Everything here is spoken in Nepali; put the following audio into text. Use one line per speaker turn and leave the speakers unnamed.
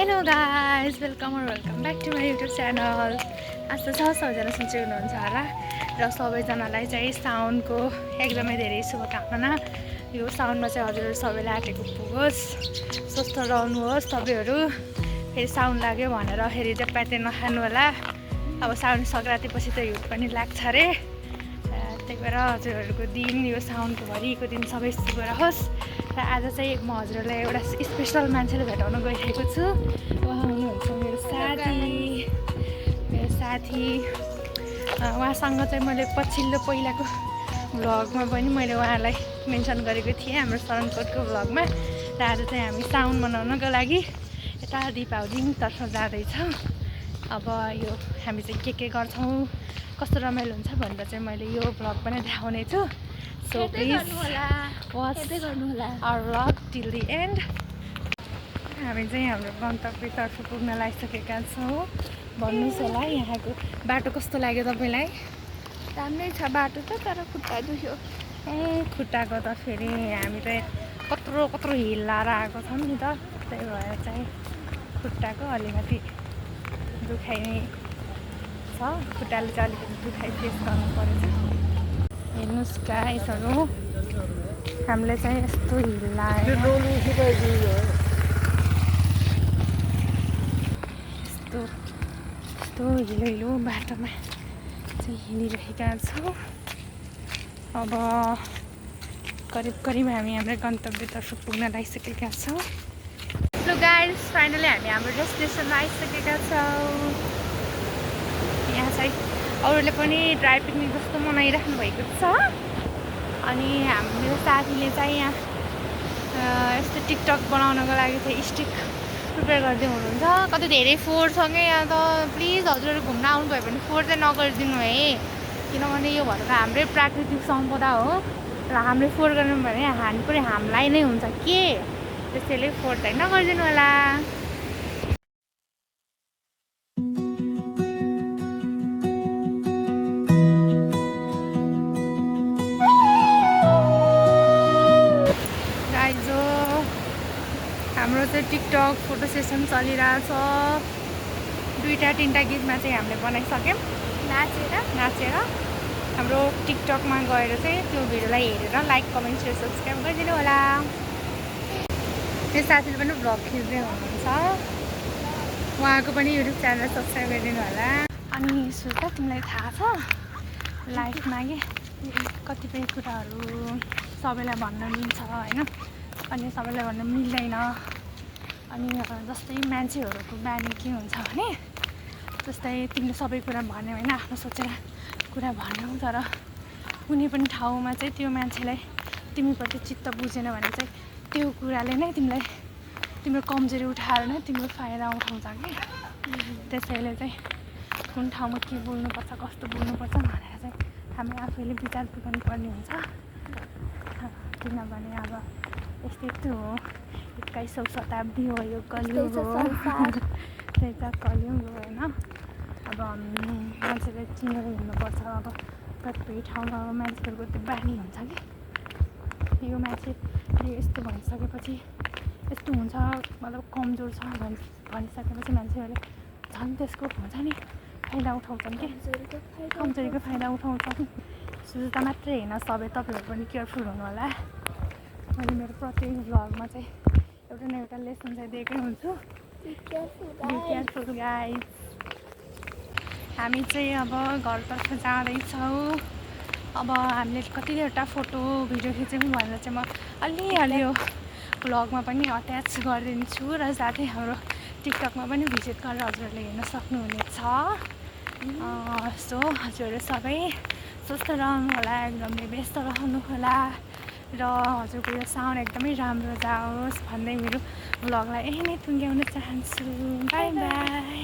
Hello guys welcome back to my YouTube channel. आज त सबैजना सुन्दै हुनुहुन्छ होला र सबैजनालाई चाहिँ साउनको एकदमै धेरै शुभकामना। यो साउनमा चाहिँ हजुरहरू सबैलाई आँटेको पुगोस्, स्वस्थ रहनुहोस् तपाईँहरू। फेरि साउन लाग्यो भनेर फेरि चपाते नखानु होला। अब साउन सङ्क्रान्ति पछि त हिउँ पनि लाग्छ अरे, त्यही भएर हजुरहरूको दिन यो साउनको भरिको दिन सबै शुभ रहोस्। र आज चाहिँ म हजुरहरूलाई एउटा स्पेसल मान्छेले भेटाउन गइरहेको छु। उहाँ हुनुहुन्छ मेरो साथी। उहाँसँग चाहिँ मैले पछिल्लो पहिलाको भ्लगमा पनि मैले उहाँलाई मेन्सन गरेको थिएँ हाम्रो शरणकोटको भ्लगमा। र आज चाहिँ हामी साउन मनाउनको लागि यता दिपावलीतर्फ जाँदैछौँ। अब यो हामी चाहिँ के गर्छौँ, कस्तो रमाइलो हुन्छ भनेर चाहिँ मैले यो भ्लग पनि देखाउने छु। So please watch our vlog till the end. हामी चाहिँ हाम्रो गन्तव्यतर्फ पुग्न लागिसकेका छौँ। भन्नुहोस् होला यहाँको बाटो कस्तो लाग्यो तपाईँलाई?
राम्रै छ बाटो त, तर खुट्टा दुख्यो।
खुट्टाको त फेरि हामी त कत्रो हिल लाएर आएको छौँ नि त, त्यही भएर चाहिँ खुट्टाको अलिकति दुखाइ नै छ। खुट्टाले चाहिँ अलिकति दुखाइ फेस गर्नु परेछ। हेर्नुहोस् गाइसहरू, हामीले चाहिँ यस्तो हिल लाएर यस्तो हिलो बाटोमा चाहिँ हिँडिरहेका छौँ। अब करिब हामी हाम्रो गन्तव्यतर्फ पुग्न लागिसकेका छौँ। सो गाइस फाइनली हामी हाम्रो डेस्टिनेसनमा आइसकेका छौँ। यहाँ चाहिँ अरूले पनि ड्राई पिकनिक जस्तो मनाइराख्नु भएको छ। अनि हाम्रो साथीले चाहिँ यहाँ यस्तो टिकटक बनाउनको लागि चाहिँ स्टिक प्रिपेयर गर्दै हुनुहुन्छ। कति धेरै फोहोर छ क्या यहाँ त। प्लिज हजुरहरू घुम्न आउनुभयो भने फोहोर चाहिँ नगरिदिनु है, किनभने यो भनेको हाम्रै प्राकृतिक सम्पदा हो र हामीले फोहोर गर्नु भने हानि पनि हामीलाई नै हुन्छ के, त्यसैले फोहोर चाहिँ नगरिदिनु होला। हाम्रो चाहिँ टिकटक फोटो सेसन चलिरहेछ। 2-3 गीतमा चाहिँ हामीले बनाइसक्यौँ नाचेर। हाम्रो टिकटकमा गएर चाहिँ त्यो भिडियोलाई हेरेर लाइक कमेन्ट सेयर सब्सक्राइब गरिदिनु होला। त्यो साथीले पनि भ्लग खिच्दै हुनुहुन्छ, उहाँको पनि युट्युब च्यानल सब्सक्राइब गरिदिनु होला। अनि सुर्ता तिमीलाई थाहा छ लाइफमा के कतिपय कुराहरू सबैलाई भन्न मिल्छ होइन, अनि सबैलाई भन्न मिल्दैन। अनि जस्तै मान्छेहरूको बानी के हुन्छ भने, जस्तै तिमीले सबै कुरा भन्यो होइन, आफ्नो सोचेर कुरा भन्यौ, तर कुनै पनि ठाउँमा चाहिँ त्यो मान्छेलाई तिमीप्रति चित्त बुझेन भने चाहिँ त्यो कुराले नै तिमीलाई तिम्रो कमजोरी उठाएर नै तिम्रो फाइदा उठाउँछ कि। त्यसैले चाहिँ कुन ठाउँमा के बोल्नुपर्छ, कस्तो बोल्नुपर्छ भनेर चाहिँ हामी आफैले विचार गर्नुपर्ने हुन्छ। किनभने अब यस्तै हो, 21औं शताब्दी हो, यो कलियुग हो। त्यही त कलियुग हो होइन। अब मान्छेले चिनेर हिँड्नुपर्छ। अब कतिपय ठाउँमा अब मान्छेहरूको त्यो बानी हुन्छ कि यो मान्छेले यस्तो भनिसकेपछि यस्तो हुन्छ, मतलब कमजोर छ भनिसकेपछि मान्छेहरूले झन् त्यसको हुन्छ नि फाइदा उठाउँछन् कि, कमजोरीको फाइदा उठाउँछन्। सुर्ता मात्रै होइन, सबै तपाईँहरू पनि केयरफुल हुनु होला। मैले मेरो प्रत्येक भ्लगमा चाहिँ एउटा न एउटा लेसन चाहिँ दिएकै हुन्छु। Be careful guys. हामी चाहिँ अब घरतर्फ जाँदैछौँ। अब हामीले कतिवटा फोटो भिडियो खिच्यौँ भनेर चाहिँ म अलि यो भ्लगमा पनि अट्याच गरिदिन्छु र साथै हाम्रो टिकटकमा पनि भिजिट गरेर हजुरहरूले हेर्न सक्नुहुनेछ। सो हजुरहरू सबै स्वस्थ रहनु होला, एकदमै व्यस्त रहनु होला र हजुरको यो साउन्ड एकदमै राम्रो जाओस् भन्दै मेरो भ्लगलाई यही नै टुङ्ग्याउन चाहन्छु। By by.